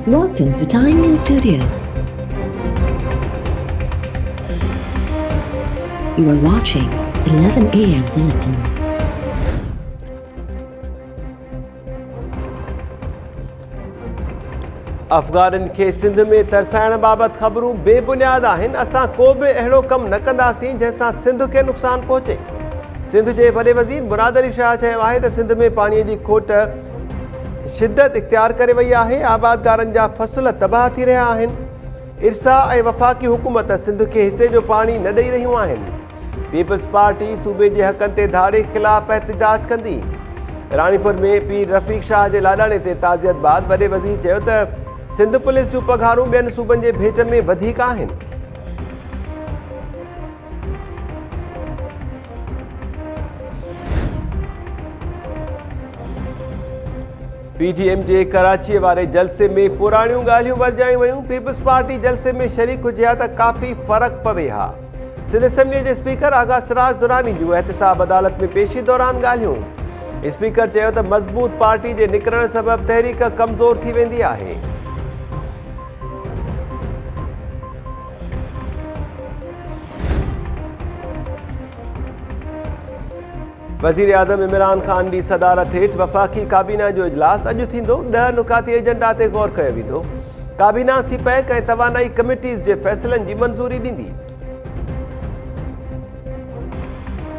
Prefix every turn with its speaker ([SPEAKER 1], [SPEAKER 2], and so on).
[SPEAKER 1] Welcome to Time News Studios. You are watching 11 AM Bulletin.
[SPEAKER 2] अफ़गाननि खे सिंध में तरसाइण बाबति ख़बरूं बेबुनियाद आहिनि। असां को बि अहिड़ो कमु न कंदासीं जंहिंसां सिंध खे नुक़सानु पहुचे। सिंध जे वॾे वज़ीर मुराद अली शाह चयो आहे त सिंध में पाणीअ जी खोट शिदत इख़्तियार करे वई आहे। आबादगारनि जा फ़सुल तबाह थी रहिया आहिनि। इरसा ऐं वफ़ाक़ी हुकूमत सिंध खे हिसे जो पाणी न ॾेई रहियूं आहिनि। पीपल्स पार्टी सूबे जे हक़नि ते धाड़े ख़िलाफ़ एहतिजाज कंदी। रानीपुर में पीर रफ़ीक शाह जे लाॾाणे ते ताज़ियत बाद वॾे वज़ीर चयो त सिंध पुलिस जूं पघारूं ॿियनि सूबनि जे भेट में वधीक आहिनि। पीटीएम जे कराचीअ वारे जलसे में पुराणियूं ॻाल्हियूं वरजायूं वयूं। पीपल्स पार्टी जलसे में शरीक हुजे हा त काफ़ी फ़र्क़ु पवे हा। सिंध असेंबलीअ जे स्पीकर आगा सिराज दुरानी जूं एहतिसाब अदालत में पेशी दौरान ॻाल्हियूं। स्पीकर चयो त मज़बूत पार्टी जे निकिरण सबबि तहरीक कमज़ोर थी वेंदी आहे। वज़ीर आज़म इमरान ख़ान जी सदारत हेठि वफ़ाक़ी काबीना जो इजलास अॼु थींदो। 10 नुकाती एजेंडा ते गौर कयो वेंदो। काबीना सीपैक ऐं तवानाई कमेटीज़ जे फ़ैसिलनि जी मंज़ूरी ॾींदी।